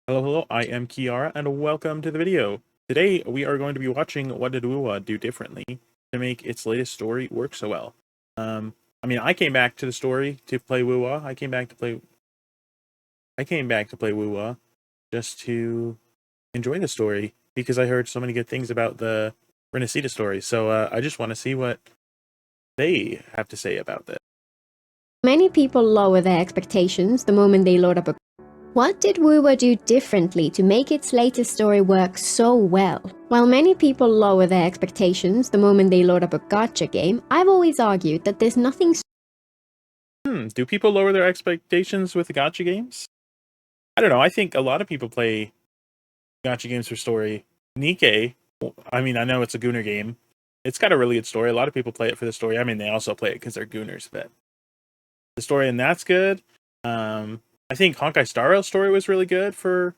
Hello, I am Qiyara, and welcome to the video. Today, we are going to be watching what did WuWa do differently to make its latest story work so well. I came back to the story to play WuWa. I came back to play WuWa just to enjoy the story because I heard so many good things about the Renacita story. So I just want to see what they have to say about this. Many people lower their expectations the moment they load up a... What did WuWa do differently to make its latest story work so well? While many people lower their expectations the moment they load up a gacha game, I've always argued that there's nothing... Do people lower their expectations with the gacha games? I don't know. I think a lot of people play gacha games for story. Nikkei, I know it's a Gooner game. It's got a really good story. A lot of people play it for the story. They also play it because they're Gooners, but the story and that's good. I think Honkai Star Rail's story was really good for...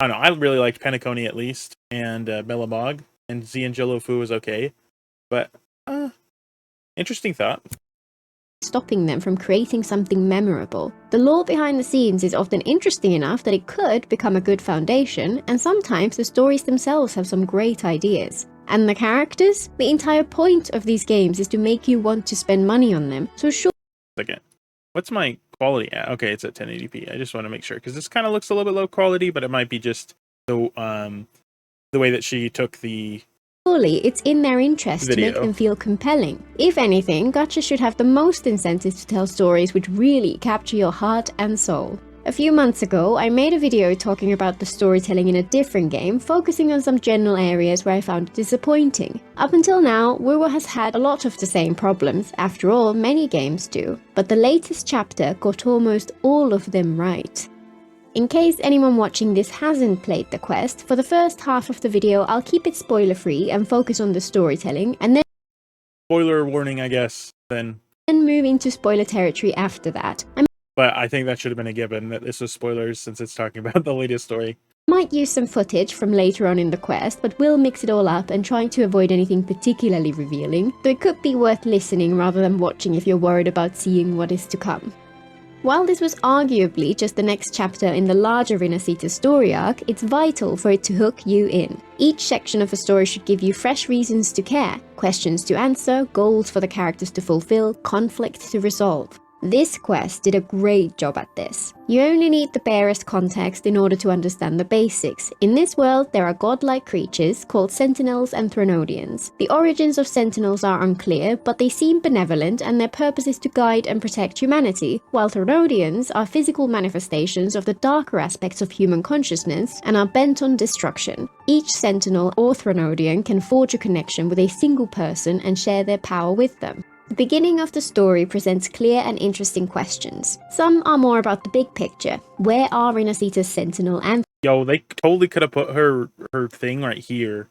I don't know, I really liked Penacony at least, and Bellabog, and Xian Jolofu was okay. But, interesting thought. Stopping them from creating something memorable. The lore behind the scenes is often interesting enough that it could become a good foundation, and sometimes the stories themselves have some great ideas. And the characters? The entire point of these games is to make you want to spend money on them, so sure... Second. What's my quality at? Okay, it's at 1080p. I just want to make sure, because this kind of looks a little bit low quality, but it might be just the way that she took the... Surely it's in their interest to make them feel compelling. If anything, gacha should have the most incentive to tell stories which really capture your heart and soul. A few months ago, I made a video talking about the storytelling in a different game, focusing on some general areas where I found it disappointing. Up until now, WuWa has had a lot of the same problems, after all, many games do, but the latest chapter got almost all of them right. In case anyone watching this hasn't played the quest, for the first half of the video I'll keep it spoiler-free and focus on the storytelling, and then... Spoiler warning, I guess, then move into spoiler territory after that. But I think that should have been a given, that this was spoilers since it's talking about the latest story. Might use some footage from later on in the quest, but will mix it all up and try to avoid anything particularly revealing, though it could be worth listening rather than watching if you're worried about seeing what is to come. While this was arguably just the next chapter in the larger Renacita story arc, it's vital for it to hook you in. Each section of a story should give you fresh reasons to care, questions to answer, goals for the characters to fulfill, conflict to resolve. This quest did a great job at this. You only need the barest context in order to understand the basics. In this world, there are godlike creatures called Sentinels and Thronodians. The origins of Sentinels are unclear, but they seem benevolent and their purpose is to guide and protect humanity, while Thronodians are physical manifestations of the darker aspects of human consciousness and are bent on destruction. Each Sentinel or Thronodian can forge a connection with a single person and share their power with them. The beginning of the story presents clear and interesting questions. Some are more about the big picture. Where are Renacita's Sentinel and... Yo, they totally could have put her thing right here.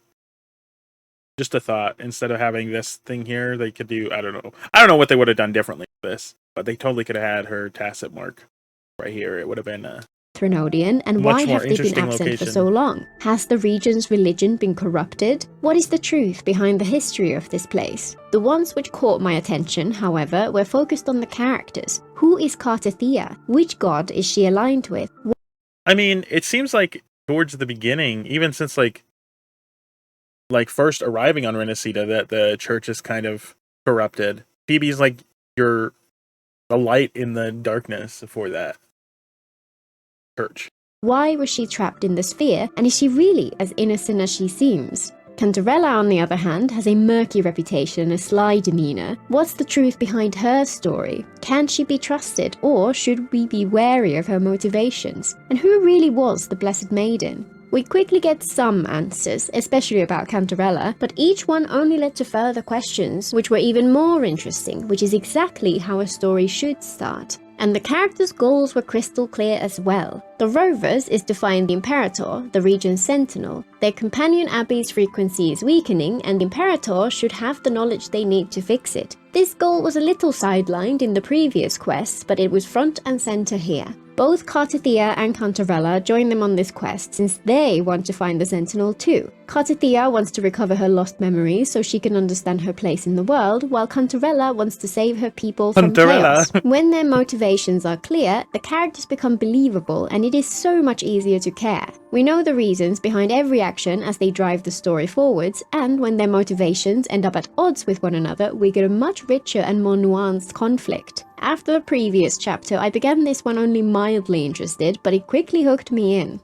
Just a thought. Instead of having this thing here, they could do... I don't know what they would have done differently with this. But they totally could have had her tacit mark right here. It would have been Thronodian, and why have they been absent for so long? Has the region's religion been corrupted? What is the truth behind the history of this place? The ones which caught my attention, however, were focused on the characters. Who is Kartathea? Which god is she aligned with? It seems like towards the beginning, even since like first arriving on Renacita, that the church is kind of corrupted. Phoebe's like the light in the darkness for that church. Why was she trapped in the sphere, and is she really as innocent as she seems? Cantarella, on the other hand, has a murky reputation and a sly demeanor. What's the truth behind her story? Can she be trusted, or should we be wary of her motivations? And who really was the Blessed Maiden? We quickly get some answers, especially about Cantarella, but each one only led to further questions, which were even more interesting, which is exactly how a story should start. And the characters' goals were crystal clear as well. The Rovers is to find the Imperator, the region's sentinel. Their companion Abby's frequency is weakening, and the Imperator should have the knowledge they need to fix it. This goal was a little sidelined in the previous quests, but it was front and center here. Both Kartathea and Cantarella join them on this quest since they want to find the Sentinel too. Kartathea wants to recover her lost memories so she can understand her place in the world, while Cantarella wants to save her people from chaos. When their motivations are clear, the characters become believable and it is so much easier to care. We know the reasons behind every action as they drive the story forwards, and when their motivations end up at odds with one another, we get a much richer and more nuanced conflict. After the previous chapter, I began this one only mildly interested, but it quickly hooked me in.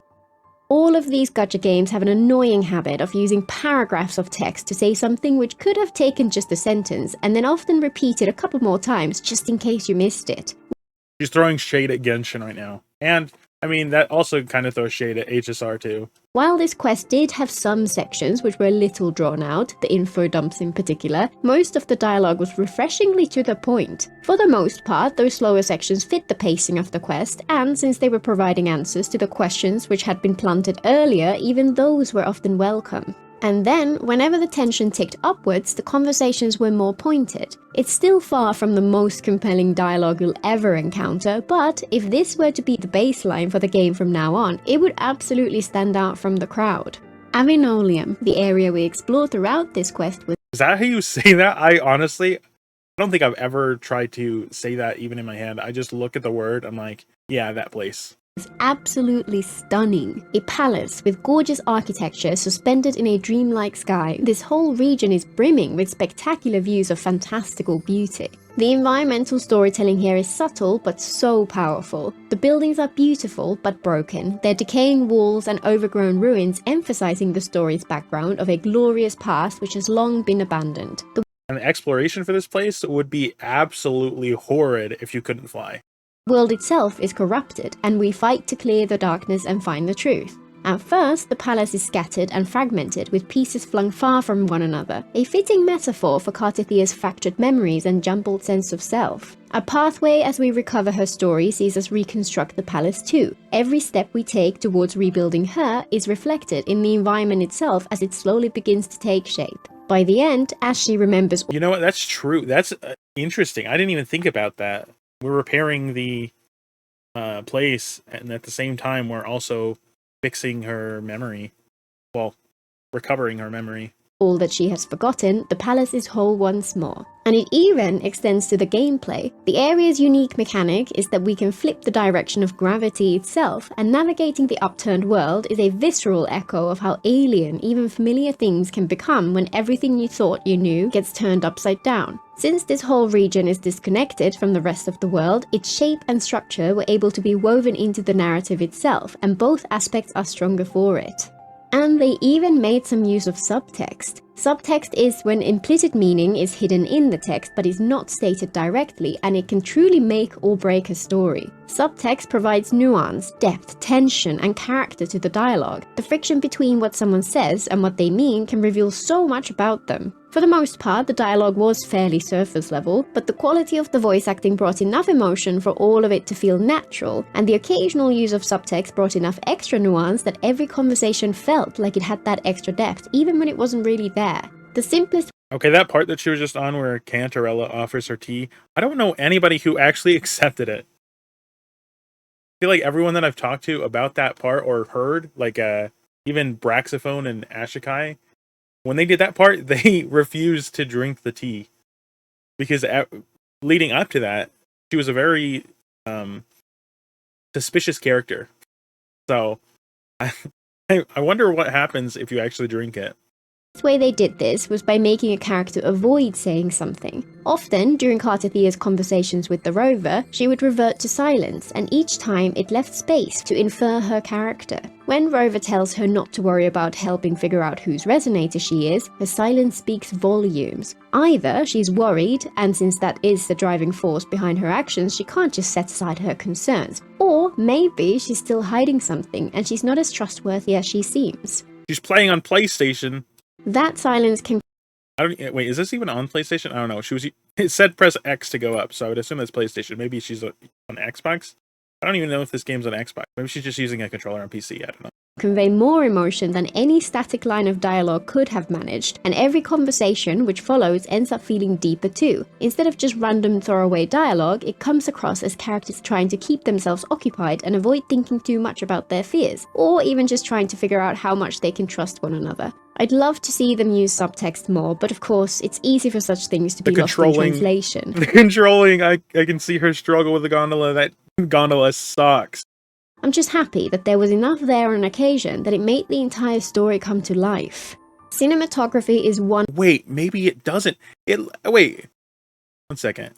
All of these gacha games have an annoying habit of using paragraphs of text to say something which could have taken just a sentence, and then often repeated a couple more times just in case you missed it. She's throwing shade at Genshin right now. And, I mean, that also kind of throws shade at HSR too. While this quest did have some sections which were a little drawn out, the info dumps in particular, most of the dialogue was refreshingly to the point. For the most part, those slower sections fit the pacing of the quest, and since they were providing answers to the questions which had been planted earlier, even those were often welcome. And then, whenever the tension ticked upwards, the conversations were more pointed. It's still far from the most compelling dialogue you'll ever encounter, but if this were to be the baseline for the game from now on, it would absolutely stand out from the crowd. Avinolium, the area we explored throughout this quest was... Is that how you say that? I don't think I've ever tried to say that even in my head. I just look at the word, I'm like, yeah, that place. Is absolutely stunning. A palace with gorgeous architecture suspended in a dreamlike sky. This whole region is brimming with spectacular views of fantastical beauty. The environmental storytelling here is subtle but so powerful. The buildings are beautiful but broken, their decaying walls and overgrown ruins emphasizing the story's background of a glorious past which has long been abandoned. And the exploration for this place would be absolutely horrid if you couldn't fly. The world itself is corrupted, and we fight to clear the darkness and find the truth. At first, the palace is scattered and fragmented, with pieces flung far from one another, a fitting metaphor for Kartathia's fractured memories and jumbled sense of self. A pathway as we recover her story sees us reconstruct the palace too. Every step we take towards rebuilding her is reflected in the environment itself as it slowly begins to take shape. By the end, as she remembers... You know what, that's true. That's interesting. I didn't even think about that. We're repairing the place, and at the same time, we're also fixing her memory. Well, recovering her memory. All that she has forgotten, the palace is whole once more. And it even extends to the gameplay. The area's unique mechanic is that we can flip the direction of gravity itself, and navigating the upturned world is a visceral echo of how alien even familiar things can become when everything you thought you knew gets turned upside down. Since this whole region is disconnected from the rest of the world, its shape and structure were able to be woven into the narrative itself, and both aspects are stronger for it. And they even made some use of subtext. Subtext is when implicit meaning is hidden in the text but is not stated directly, and it can truly make or break a story. Subtext provides nuance, depth, tension, and character to the dialogue. The friction between what someone says and what they mean can reveal so much about them. For the most part, the dialogue was fairly surface level, but the quality of the voice acting brought enough emotion for all of it to feel natural, and the occasional use of subtext brought enough extra nuance that every conversation felt like it had that extra depth, even when it wasn't really there. The simplest... Okay, that part that she was just on where Cantarella offers her tea, I don't know anybody who actually accepted it. I feel like everyone that I've talked to about that part or heard, like even Braxophone and Ashikai, when they did that part, they refused to drink the tea. Because leading up to that, she was a very suspicious character. So, I wonder what happens if you actually drink it. The way they did this was by making a character avoid saying something. Often, during Kartathia's conversations with the rover, she would revert to silence, and each time it left space to infer her character. When Rover tells her not to worry about helping figure out whose resonator she is, her silence speaks volumes. Either she's worried, and since that is the driving force behind her actions, she can't just set aside her concerns. Or maybe she's still hiding something, and she's not as trustworthy as she seems. She's playing on PlayStation. That silence can... Wait, is this even on PlayStation? I don't know. It said press X to go up, so I would assume that's PlayStation. Maybe she's on Xbox? I don't even know if this game's on Xbox. Maybe she's just using a controller on PC. I don't know. Convey more emotion than any static line of dialogue could have managed, and every conversation which follows ends up feeling deeper too. Instead of just random throwaway dialogue, it comes across as characters trying to keep themselves occupied and avoid thinking too much about their fears, or even just trying to figure out how much they can trust one another. I'd love to see them use subtext more, but of course, it's easy for such things to be lost in translation. The controlling, I can see her struggle with the gondola. That gondola sucks. I'm just happy that there was enough there on occasion that it made the entire story come to life. Cinematography is one. Wait, maybe it doesn't. Wait. 1 second.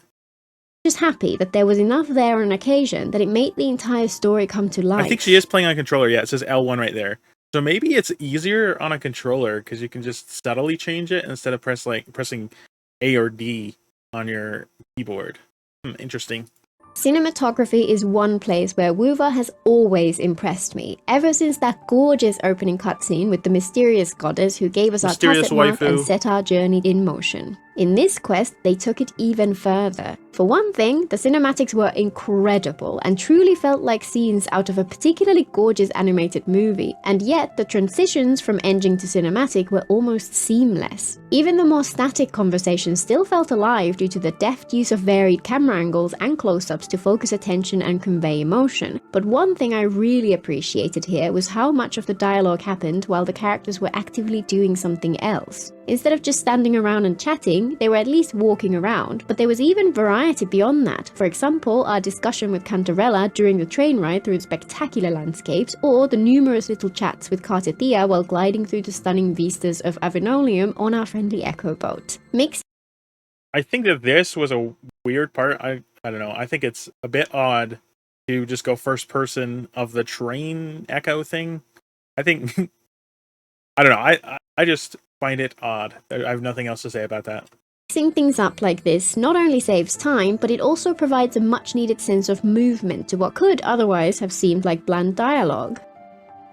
Just happy that there was enough there on occasion that it made the entire story come to life. I think she is playing on a controller. Yeah, it says L1 right there. So maybe it's easier on a controller because you can just subtly change it instead of pressing A or D on your keyboard. Interesting. Cinematography is one place where WuWa has always impressed me, ever since that gorgeous opening cutscene with the mysterious goddess who gave us our tacit mark and set our journey in motion. In this quest, they took it even further. For one thing, the cinematics were incredible and truly felt like scenes out of a particularly gorgeous animated movie, and yet the transitions from engine to cinematic were almost seamless. Even the more static conversations still felt alive due to the deft use of varied camera angles and close-ups to focus attention and convey emotion. But one thing I really appreciated here was how much of the dialogue happened while the characters were actively doing something else. Instead of just standing around and chatting, they were at least walking around, but there was even variety beyond that. For example, our discussion with Cantarella during the train ride through spectacular landscapes, or the numerous little chats with Cartethia while gliding through the stunning vistas of Avenolium on our friendly Echo boat. I think that this was a weird part. I don't know. I think it's a bit odd to just go first person of the train Echo thing. I think I don't know. I just find it odd. I have nothing else to say about that. Mixing things up like this not only saves time, but it also provides a much needed sense of movement to what could otherwise have seemed like bland dialogue.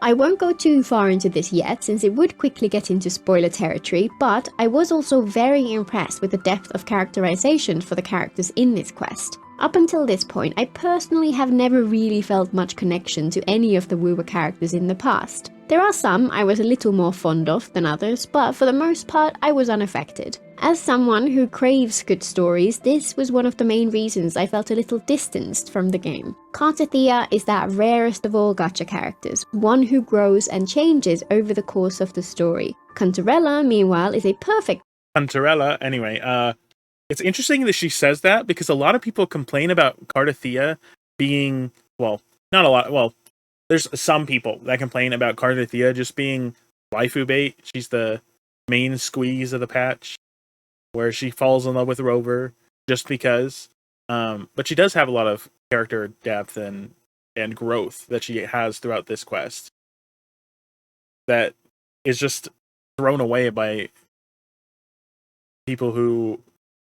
I won't go too far into this yet, since it would quickly get into spoiler territory, but I was also very impressed with the depth of characterization for the characters in this quest. Up until this point, I personally have never really felt much connection to any of the WuWa characters in the past. There are some I was a little more fond of than others, but for the most part I was unaffected. As someone who craves good stories, this was one of the main reasons I felt a little distanced from the game. Cartethia is that rarest of all gacha characters, one who grows and changes over the course of the story. Cantarella, meanwhile, is a perfect Cantarella, anyway, it's interesting that she says that because a lot of people complain about Cartethia being, well, not a lot, well, there's some people that complain about Cartethia just being waifu bait. She's the main squeeze of the patch, where she falls in love with Rover just because. But she does have a lot of character depth and growth that she has throughout this quest that is just thrown away by people who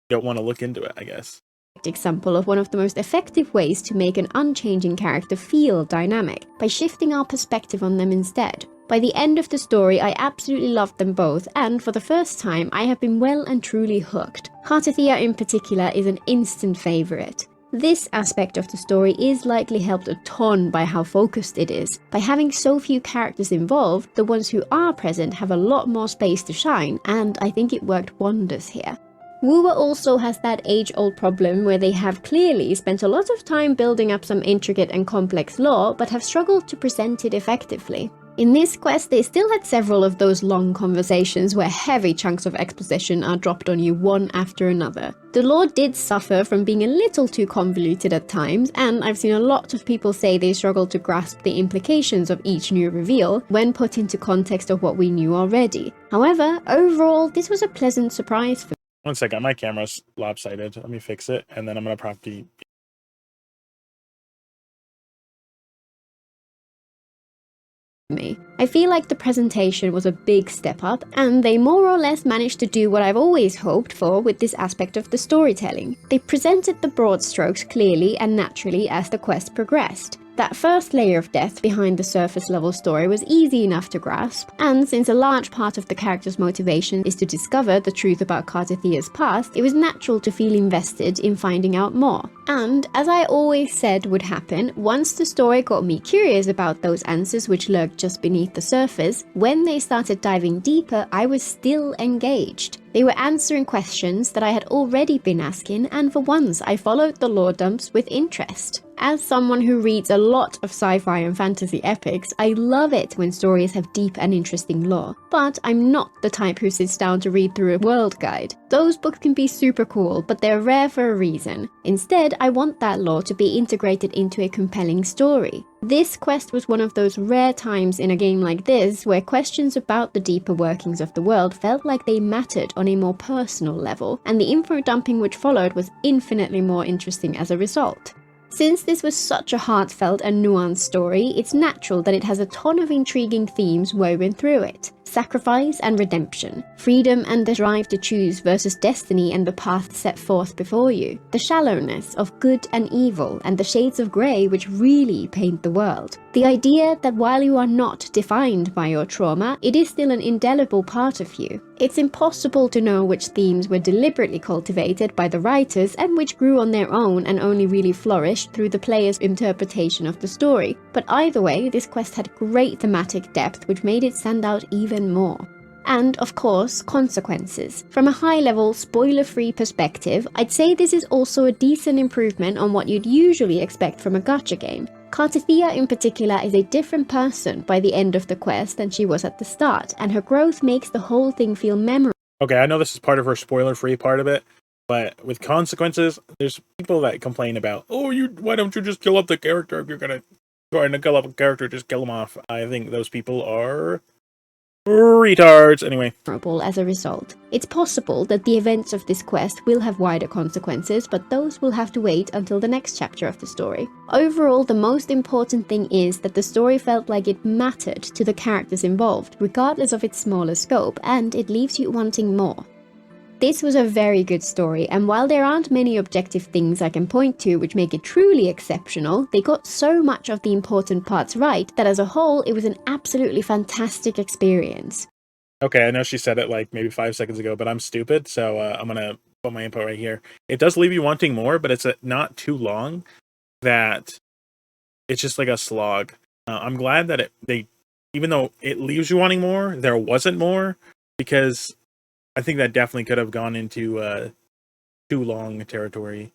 don't want to look into it, I guess. Example of one of the most effective ways to make an unchanging character feel dynamic, by shifting our perspective on them instead. By the end of the story, I absolutely loved them both, and for the first time, I have been well and truly hooked. Cartethia in particular is an instant favourite. This aspect of the story is likely helped a ton by how focused it is. By having so few characters involved, the ones who are present have a lot more space to shine, and I think it worked wonders here. WuWa also has that age-old problem where they have clearly spent a lot of time building up some intricate and complex lore, but have struggled to present it effectively. In this quest, they still had several of those long conversations where heavy chunks of exposition are dropped on you one after another. The lore did suffer from being a little too convoluted at times, and I've seen a lot of people say they struggle to grasp the implications of each new reveal when put into context of what we knew already. However, overall, this was a pleasant surprise for me. 1 second, my camera's lopsided. Let me fix it, and then I'm gonna probably. I feel like the presentation was a big step up, and they more or less managed to do what I've always hoped for with this aspect of the storytelling. They presented the broad strokes clearly and naturally as the quest progressed. That first layer of depth behind the surface level story was easy enough to grasp, and since a large part of the character's motivation is to discover the truth about Cartethia's past, it was natural to feel invested in finding out more. And, as I always said would happen, once the story got me curious about those answers which lurked just beneath the surface, when they started diving deeper, I was still engaged. They were answering questions that I had already been asking, and for once I followed the lore dumps with interest. As someone who reads a lot of sci-fi and fantasy epics, I love it when stories have deep and interesting lore. But I'm not the type who sits down to read through a world guide. Those books can be super cool, but they're rare for a reason. Instead, I want that lore to be integrated into a compelling story. This quest was one of those rare times in a game like this where questions about the deeper workings of the world felt like they mattered on a more personal level, and the info dumping which followed was infinitely more interesting as a result. Since this was such a heartfelt and nuanced story, it's natural that it has a ton of intriguing themes woven through it. Sacrifice and redemption, freedom and the drive to choose versus destiny and the path set forth before you, the shallowness of good and evil and the shades of grey which really paint the world. The idea that while you are not defined by your trauma, it is still an indelible part of you. It's impossible to know which themes were deliberately cultivated by the writers and which grew on their own and only really flourished through the player's interpretation of the story, but either way, this quest had great thematic depth which made it stand out even more. And, of course, consequences. From a high-level, spoiler-free perspective, I'd say this is also a decent improvement on what you'd usually expect from a gacha game. Kartafia in particular is a different person by the end of the quest than she was at the start, and her growth makes the whole thing feel memorable. Okay, I know this is part of her spoiler-free part of it, but with consequences, there's people that complain about, why don't you just kill up the character if you're gonna try to kill up a character, just kill them off. I think those people are retards. Anyway. As a result. It's possible that the events of this quest will have wider consequences, but those will have to wait until the next chapter of the story. Overall, the most important thing is that the story felt like it mattered to the characters involved, regardless of its smaller scope, and it leaves you wanting more. This was a very good story, and while there aren't many objective things I can point to which make it truly exceptional, they got so much of the important parts right that as a whole, it was an absolutely fantastic experience. Okay, I know she said it like maybe 5 seconds ago, but I'm stupid, so I'm gonna put my input right here. It does leave you wanting more, but it's not too long that it's just like a slog. I'm glad that even though it leaves you wanting more, there wasn't more, because I think that definitely could have gone into too long territory.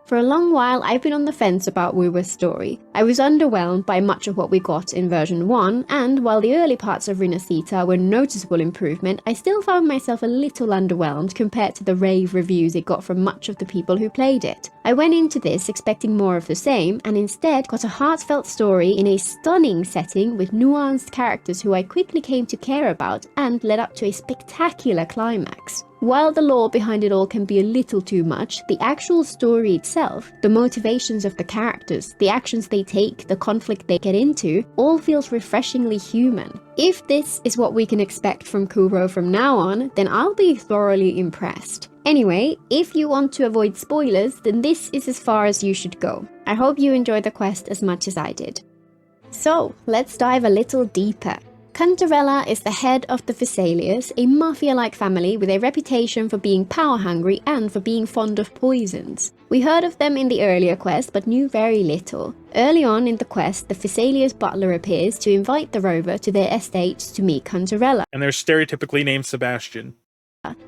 For a long while, I've been on the fence about WuWa's story. I was underwhelmed by much of what we got in version 1, and while the early parts of Renacita were a noticeable improvement, I still found myself a little underwhelmed compared to the rave reviews it got from much of the people who played it. I went into this expecting more of the same, and instead got a heartfelt story in a stunning setting with nuanced characters who I quickly came to care about and led up to a spectacular climax. While the lore behind it all can be a little too much, the actual story itself, the motivations of the characters, the actions they take, the conflict they get into, all feels refreshingly human. If this is what we can expect from Kuro from now on, then I'll be thoroughly impressed. Anyway, if you want to avoid spoilers, then this is as far as you should go. I hope you enjoyed the quest as much as I did. So, let's dive a little deeper. Cantarella is the head of the Thessalias, a mafia-like family with a reputation for being power-hungry and for being fond of poisons. We heard of them in the earlier quest, but knew very little. Early on in the quest, the Thessalias butler appears to invite the rover to their estates to meet Cantarella. And they're stereotypically named Sebastian.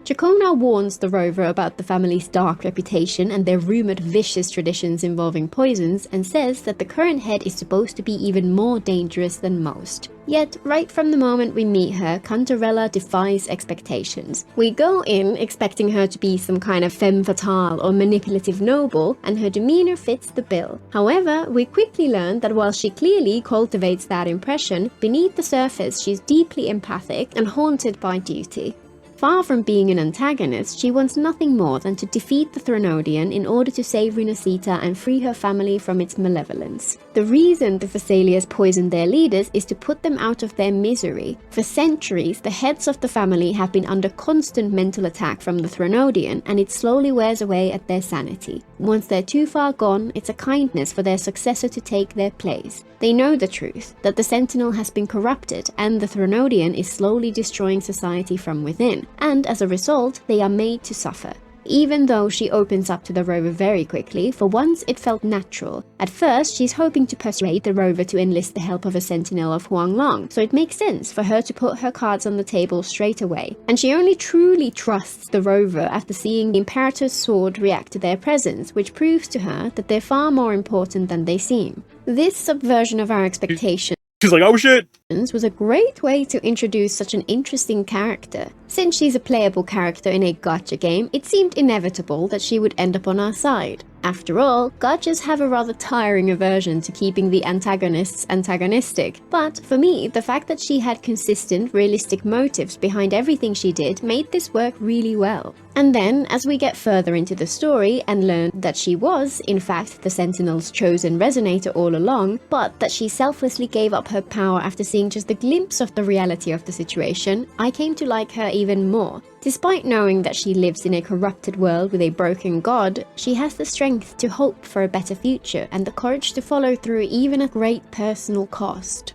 Chacona warns the rover about the family's dark reputation and their rumoured vicious traditions involving poisons, and says that the current head is supposed to be even more dangerous than most. Yet, right from the moment we meet her, Cantarella defies expectations. We go in expecting her to be some kind of femme fatale or manipulative noble, and her demeanour fits the bill. However, we quickly learn that while she clearly cultivates that impression, beneath the surface she's deeply empathic and haunted by duty. Far from being an antagonist, she wants nothing more than to defeat the Threnodian in order to save Renacita and free her family from its malevolence. The reason the Thessalias poisoned their leaders is to put them out of their misery. For centuries, the heads of the family have been under constant mental attack from the Threnodian, and it slowly wears away at their sanity. Once they're too far gone, it's a kindness for their successor to take their place. They know the truth, that the Sentinel has been corrupted and the Threnodian is slowly destroying society from within, and as a result, they are made to suffer. even though she opens up to the rover very quickly. For once, it felt natural. At first, she's hoping to persuade the rover to enlist the help of a sentinel of Huanglong, so it makes sense for her to put her cards on the table straight away. And she only truly trusts the rover after seeing the Imperator's sword react to their presence, which proves to her that they're far more important than they seem. This subversion of our expectations She's like, oh shit! was a great way to introduce such an interesting character. Since she's a playable character in a gacha game, it seemed inevitable that she would end up on our side. After all, gachas have a rather tiring aversion to keeping the antagonists antagonistic, but for me, the fact that she had consistent, realistic motives behind everything she did made this work really well. And then, as we get further into the story and learn that she was, in fact, the Sentinel's chosen resonator all along, but that she selflessly gave up her power after seeing just a glimpse of the reality of the situation, I came to like her even more. Despite knowing that she lives in a corrupted world with a broken god, she has the strength to hope for a better future and the courage to follow through even at great personal cost.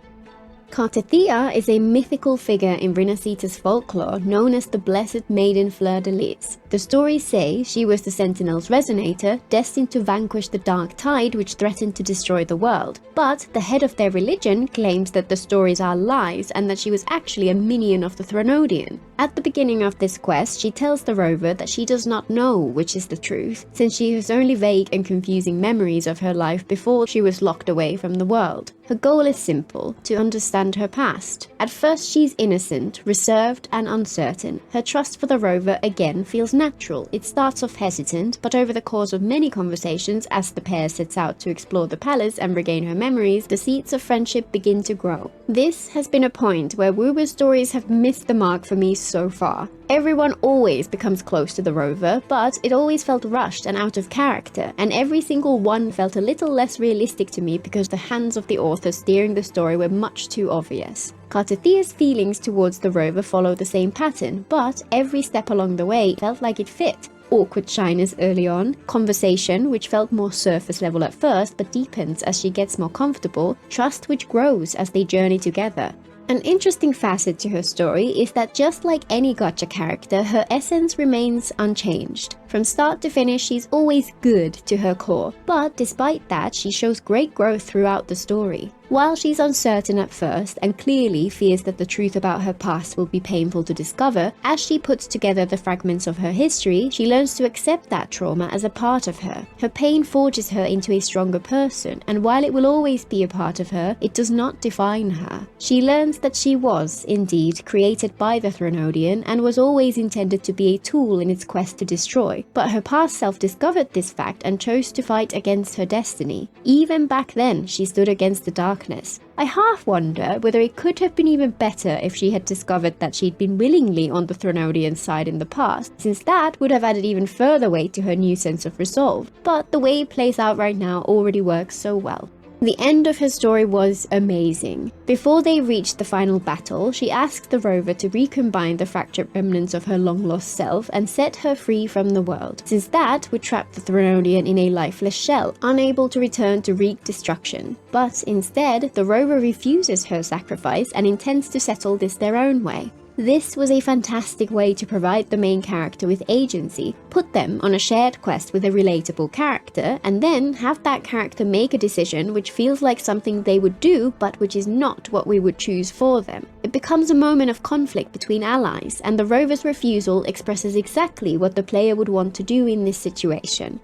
Kartithia is a mythical figure in Rinasita's folklore known as the Blessed Maiden Fleur-de-Lis. The stories say she was the Sentinel's resonator, destined to vanquish the dark tide which threatened to destroy the world. But the head of their religion claims that the stories are lies and that she was actually a minion of the Threnodian. At the beginning of this quest, she tells the rover that she does not know which is the truth, since she has only vague and confusing memories of her life before she was locked away from the world. Her goal is simple: to understand her past. At first she's innocent, reserved and uncertain. Her trust for the rover again feels natural. It starts off hesitant, but over the course of many conversations as the pair sets out to explore the palace and regain her memories, the seeds of friendship begin to grow. This has been a point where WuWa's stories have missed the mark for me so far. Everyone always becomes close to the rover, but it always felt rushed and out of character, and every single one felt a little less realistic to me because the hands of the author steering the story were much too obvious. Kartithia's feelings towards the rover follow the same pattern, but every step along the way felt like it fit. Awkward shyness early on, conversation which felt more surface level at first but deepens as she gets more comfortable, trust which grows as they journey together. An interesting facet to her story is that just like any gacha character, her essence remains unchanged. From start to finish, she's always good to her core, but despite that, she shows great growth throughout the story. While she's uncertain at first and clearly fears that the truth about her past will be painful to discover, as she puts together the fragments of her history, she learns to accept that trauma as a part of her. Her pain forges her into a stronger person, and while it will always be a part of her, it does not define her. She learns that she was, indeed, created by the Threnodian and was always intended to be a tool in its quest to destroy, but her past self discovered this fact and chose to fight against her destiny. Even back then, she stood against the darkness. I half wonder whether it could have been even better if she had discovered that she'd been willingly on the Threnodian side in the past, since that would have added even further weight to her new sense of resolve, but the way it plays out right now already works so well. The end of her story was amazing. Before they reached the final battle, she asked the rover to recombine the fractured remnants of her long-lost self and set her free from the world, since that would trap the Threnodian in a lifeless shell, unable to return to wreak destruction. But instead, the rover refuses her sacrifice and intends to settle this their own way. This was a fantastic way to provide the main character with agency, put them on a shared quest with a relatable character, and then have that character make a decision which feels like something they would do, but which is not what we would choose for them. It becomes a moment of conflict between allies, and the rover's refusal expresses exactly what the player would want to do in this situation.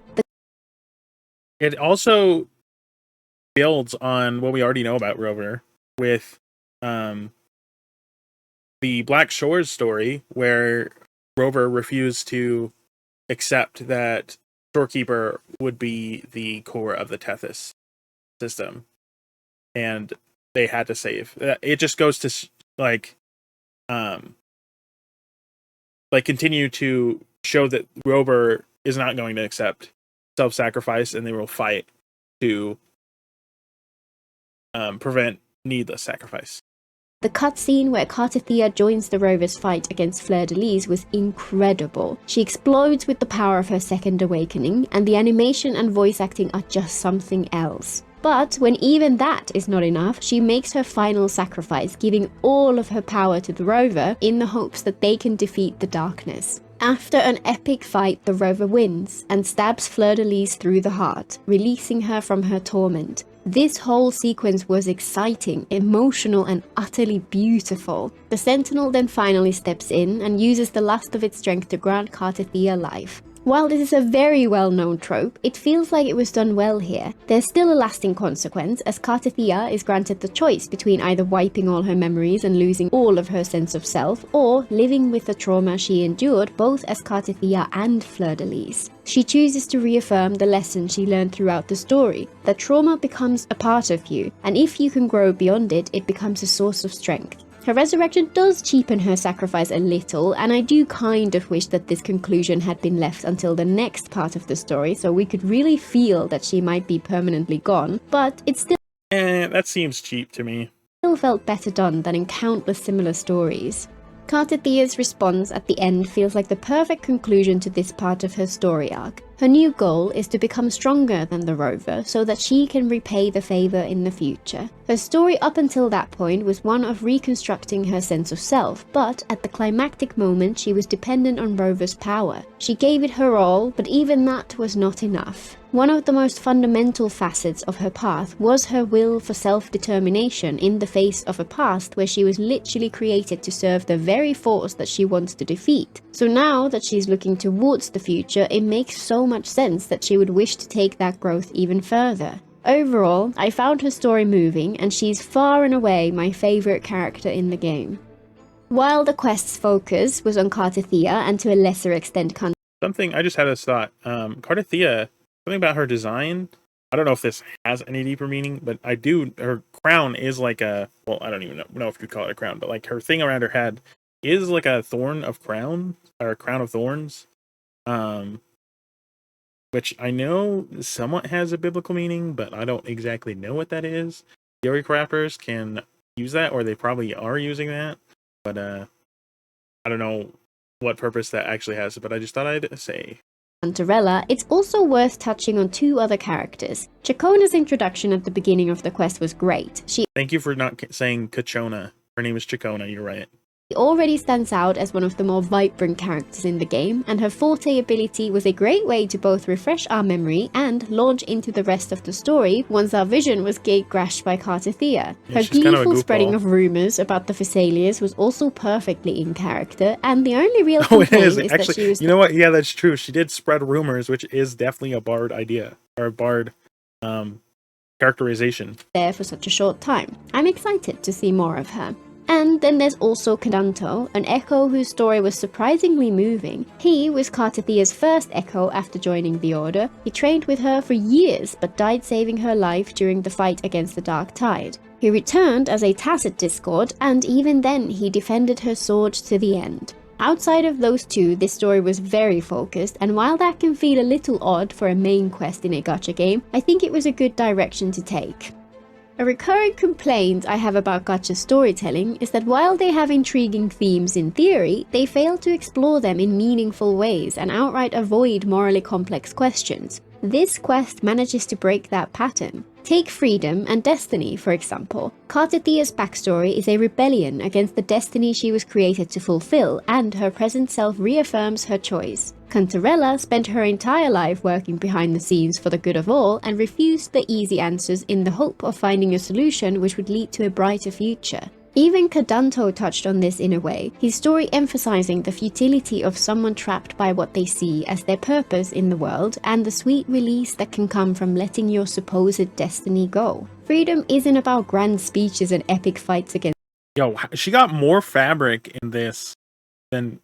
It also builds on what we already know about Rover with the Black Shores story, where Rover refused to accept that Storekeeper would be the core of the Tethys system, and they had to save. It just goes to continue to show that Rover is not going to accept self-sacrifice, and they will fight to prevent needless sacrifice. The cutscene where Kartithia joins the rover's fight against Fleur-de-Lis was incredible. She explodes with the power of her second awakening, and the animation and voice acting are just something else. But when even that is not enough, she makes her final sacrifice, giving all of her power to the rover in the hopes that they can defeat the darkness. After an epic fight, the rover wins and stabs Fleur-de-Lis through the heart, releasing her from her torment. This whole sequence was exciting, emotional, and utterly beautiful. The Sentinel then finally steps in and uses the last of its strength to grant Cartithia life. While this is a very well-known trope, it feels like it was done well here. There's still a lasting consequence, as Cartithia is granted the choice between either wiping all her memories and losing all of her sense of self, or living with the trauma she endured both as Cartithia and Fleur-de-Lis. She chooses to reaffirm the lesson she learned throughout the story, that trauma becomes a part of you, and if you can grow beyond it, it becomes a source of strength. Her resurrection does cheapen her sacrifice a little, and I do kind of wish that this conclusion had been left until the next part of the story, so we could really feel that she might be permanently gone, but it still that seems cheap to me. Still felt better done than in countless similar stories. Cartithia's response at the end feels like the perfect conclusion to this part of her story arc. Her new goal is to become stronger than the rover so that she can repay the favor in the future. Her story up until that point was one of reconstructing her sense of self, but at the climactic moment she was dependent on Rover's power. She gave it her all, but even that was not enough. One of the most fundamental facets of her path was her will for self-determination in the face of a past where she was literally created to serve the very force that she wants to defeat. So now that she's looking towards the future, it makes so much sense that she would wish to take that growth even further. Overall, I found her story moving, and she's far and away my favourite character in the game. While the quest's focus was on Cartithia and to a lesser extent Something I just had this thought. Cartithia, something about her design, I don't know if this has any deeper meaning, but her crown is like a, well, I don't even know if you'd call it a crown, but like her thing around her head is like a thorn of crown, or a crown of thorns. Which I know somewhat has a biblical meaning, but I don't exactly know what that is. Theory crafters can use that, or they probably are using that, but I don't know what purpose that actually has, but I just thought I'd say. Cantarella, it's also worth touching on two other characters. Chacona's introduction at the beginning of the quest was great. Thank you for not saying Cachona. Her name is Chacona, you're right. She already stands out as one of the more vibrant characters in the game, and her forte ability was a great way to both refresh our memory and launch into the rest of the story once our vision was gate-crashed by Cartithia. Her gleeful spreading of rumors about the Phassalias was also perfectly in character, and the only real complaint is actually, that she was... You know what? Yeah, that's true. She did spread rumors, which is definitely a bard idea, or a bard characterization. There for such a short time. I'm excited to see more of her. And then there's also Cadanto, an Echo whose story was surprisingly moving. He was Cartithia's first Echo after joining the Order. He trained with her for years, but died saving her life during the fight against the Dark Tide. He returned as a tacit Discord, and even then he defended her sword to the end. Outside of those two, this story was very focused, and while that can feel a little odd for a main quest in a gacha game, I think it was a good direction to take. A recurring complaint I have about gacha storytelling is that while they have intriguing themes in theory, they fail to explore them in meaningful ways and outright avoid morally complex questions. This quest manages to break that pattern. Take freedom and destiny, for example. Cartithia's backstory is a rebellion against the destiny she was created to fulfill, and her present self reaffirms her choice. Cantarella spent her entire life working behind the scenes for the good of all and refused the easy answers in the hope of finding a solution which would lead to a brighter future. Even Cadanto touched on this in a way, his story emphasizing the futility of someone trapped by what they see as their purpose in the world and the sweet release that can come from letting your supposed destiny go. Freedom isn't about grand speeches and epic fights against... Yo, she got more fabric in this than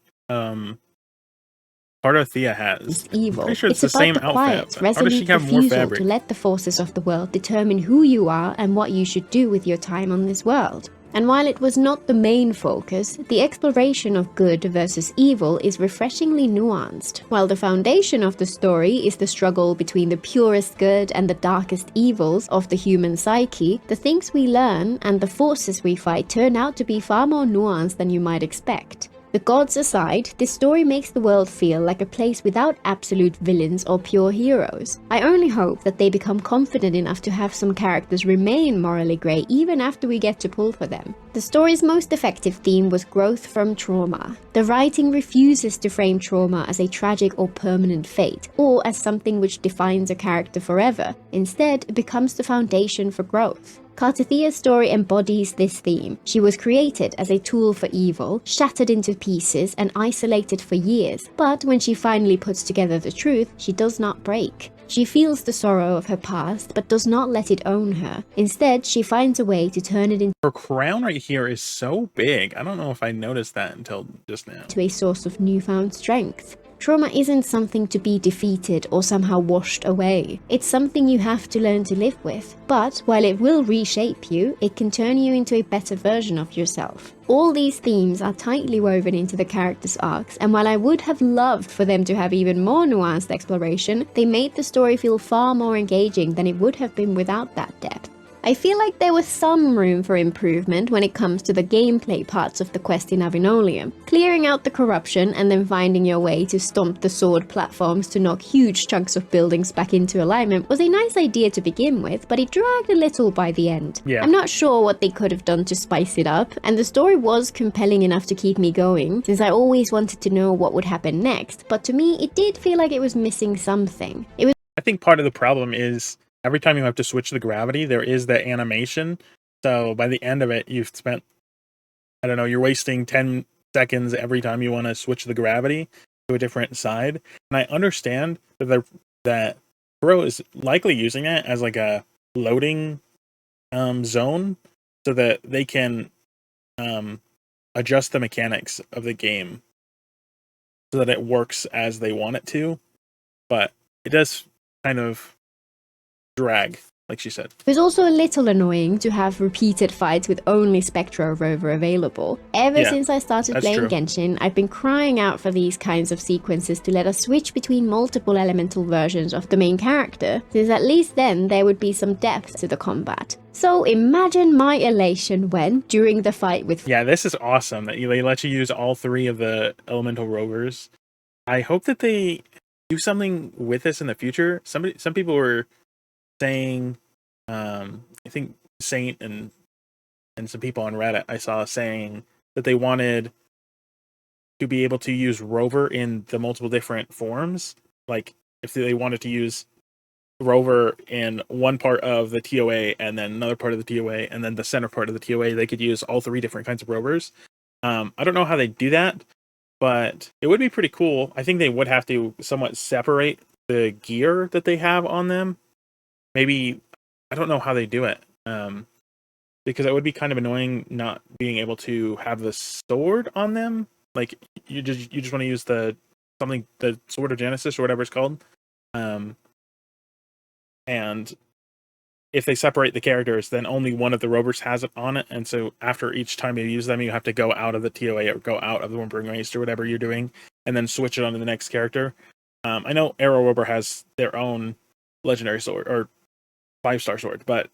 Cartithia has. Evil. I'm pretty sure it's the about same the quiet, outfit. How does she resolute have more refusal fabric? to let the forces of the world determine who you are and what you should do with your time on this world. And while it was not the main focus, the exploration of good versus evil is refreshingly nuanced. While the foundation of the story is the struggle between the purest good and the darkest evils of the human psyche, the things we learn and the forces we fight turn out to be far more nuanced than you might expect. The gods aside, this story makes the world feel like a place without absolute villains or pure heroes. I only hope that they become confident enough to have some characters remain morally grey even after we get to pull for them. The story's most effective theme was growth from trauma. The writing refuses to frame trauma as a tragic or permanent fate, or as something which defines a character forever. Instead, it becomes the foundation for growth. Kartathia's story embodies this theme. She was created as a tool for evil, shattered into pieces and isolated for years, but when she finally puts together the truth, she does not break. She feels the sorrow of her past, but does not let it own her. Instead, she finds a way to turn it into Her crown right here is so big. I don't know if I noticed that until just now. a source of newfound strength. Trauma isn't something to be defeated or somehow washed away. It's something you have to learn to live with. But while it will reshape you, it can turn you into a better version of yourself. All these themes are tightly woven into the characters' arcs, and while I would have loved for them to have even more nuanced exploration, they made the story feel far more engaging than it would have been without that depth. I feel like there was some room for improvement when it comes to the gameplay parts of the quest in Avinolium. Clearing out the corruption and then finding your way to stomp the sword platforms to knock huge chunks of buildings back into alignment was a nice idea to begin with, but it dragged a little by the end. Yeah. I'm not sure what they could have done to spice it up, and the story was compelling enough to keep me going, since I always wanted to know what would happen next, but to me it did feel like it was missing something. I think part of the problem is every time you have to switch the gravity, there is that animation. So by the end of it, you've spent, I don't know, you're wasting 10 seconds every time you want to switch the gravity to a different side. And I understand that Pro is likely using that as like a loading zone so that they can adjust the mechanics of the game so that it works as they want it to. But it does kind of drag, like she said. It was also a little annoying to have repeated fights with only Spectro Rover available. Ever since I started playing Genshin, I've been crying out for these kinds of sequences to let us switch between multiple elemental versions of the main character, since at least then there would be some depth to the combat. So imagine my elation when, during the fight with... Yeah, this is awesome that they let you use all three of the elemental rovers. I hope that they do something with this in the future. Some people were saying, I think Saint and some people on Reddit I saw saying that they wanted to be able to use Rover in the multiple different forms. Like if they wanted to use Rover in one part of the TOA and then another part of the TOA and then the center part of the TOA, they could use all three different kinds of Rovers. I don't know how they do that, but it would be pretty cool. I think they would have to somewhat separate the gear that they have on them. Maybe, I don't know how they do it, because it would be kind of annoying not being able to have the sword on them. Like you just want to use the Sword of Genesis or whatever it's called, and if they separate the characters, then only one of the rovers has it on it, and so after each time you use them, you have to go out of the TOA or go out of the Whimpering Waste or whatever you're doing, and then switch it onto the next character. I know Arrow Rover has their own legendary sword or 5-star sword, but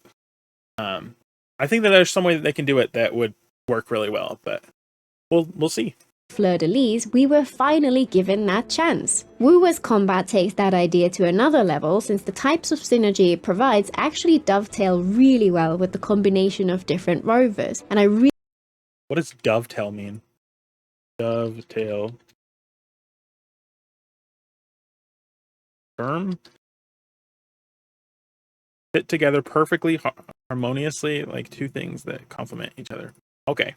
I think that there's some way that they can do it that would work really well, but we'll see. Fleur-de-Lis, we were finally given that chance. WuWa's combat takes that idea to another level, since the types of synergy it provides actually dovetail really well with the combination of different rovers, and What does dovetail mean? Dovetail. Term? Fit together perfectly, harmoniously, like two things that complement each other. Okay,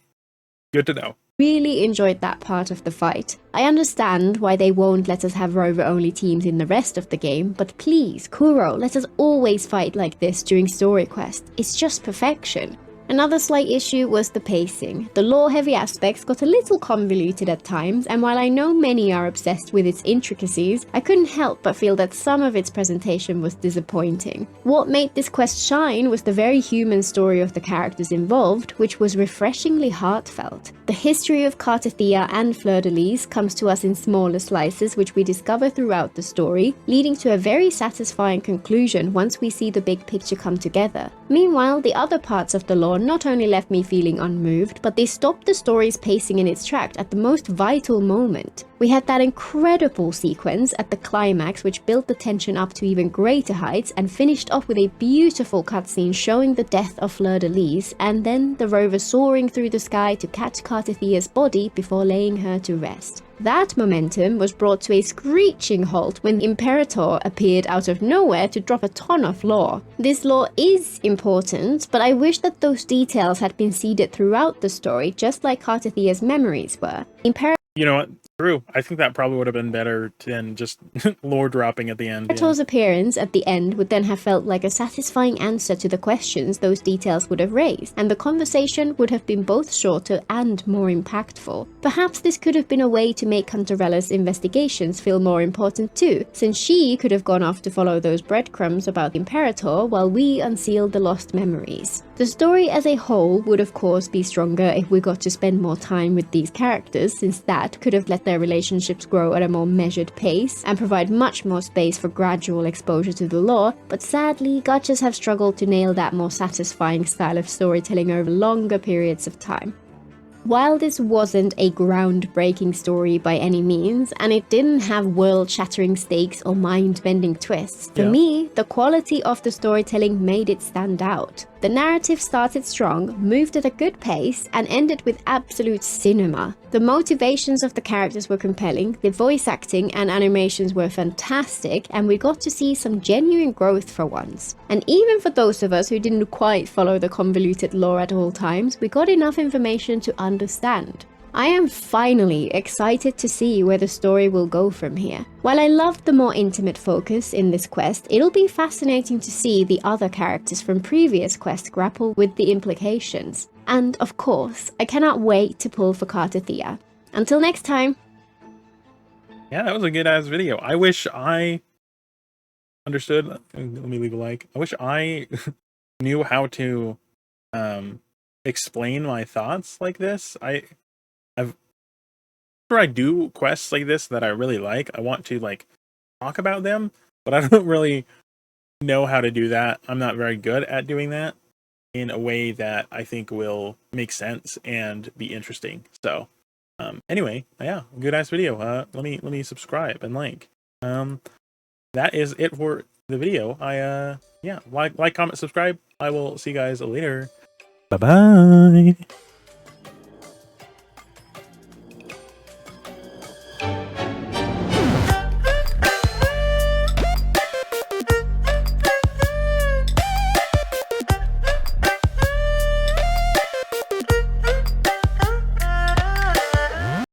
good to know. Really enjoyed that part of the fight. I understand why they won't let us have rover-only teams in the rest of the game, but please, Kuro, let us always fight like this during story quests. It's just perfection. Another slight issue was the pacing. The lore-heavy aspects got a little convoluted at times, and while I know many are obsessed with its intricacies, I couldn't help but feel that some of its presentation was disappointing. What made this quest shine was the very human story of the characters involved, which was refreshingly heartfelt. The history of Kartathea and Fleur-de-Lis comes to us in smaller slices, which we discover throughout the story, leading to a very satisfying conclusion once we see the big picture come together. Meanwhile, the other parts of the lore not only left me feeling unmoved, but they stopped the story's pacing in its tracks at the most vital moment. We had that incredible sequence at the climax which built the tension up to even greater heights and finished off with a beautiful cutscene showing the death of Fleur-de-Lis and then the rover soaring through the sky to catch Cartithia's body before laying her to rest. That momentum was brought to a screeching halt when the Imperator appeared out of nowhere to drop a ton of lore. This lore is important, but I wish that those details had been seeded throughout the story, just like Cartithia's memories were. You know what? True. I think that probably would have been better than just lore dropping at the end. Imperator's appearance at the end would then have felt like a satisfying answer to the questions those details would have raised, and the conversation would have been both shorter and more impactful. Perhaps this could have been a way to make Cantarella's investigations feel more important too, since she could have gone off to follow those breadcrumbs about the Imperator while we unsealed the lost memories. The story as a whole would of course be stronger if we got to spend more time with these characters, since that could have let their relationships grow at a more measured pace and provide much more space for gradual exposure to the lore, but sadly, gachas have struggled to nail that more satisfying style of storytelling over longer periods of time. While this wasn't a groundbreaking story by any means, and it didn't have world-shattering stakes or mind-bending twists, for me, the quality of the storytelling made it stand out. The narrative started strong, moved at a good pace, and ended with absolute cinema. The motivations of the characters were compelling, the voice acting and animations were fantastic, and we got to see some genuine growth for once. And even for those of us who didn't quite follow the convoluted lore at all times, we got enough information to understand. I am finally excited to see where the story will go from here. While I loved the more intimate focus in this quest, it'll be fascinating to see the other characters from previous quests grapple with the implications. And of course, I cannot wait to pull for Cartithia. Until next time! Yeah, that was a good ass video. I wish I understood. Let me leave a like. I wish I knew how to explain my thoughts like this. After I do quests like this that I really like, I want to like talk about them, but I don't really know how to do that. I'm not very good at doing that in a way that I think will make sense and be interesting. So anyway, yeah, good ass video. Let me subscribe and like. That is it for the video. Yeah, like, comment, subscribe. I will see you guys later. Bye bye.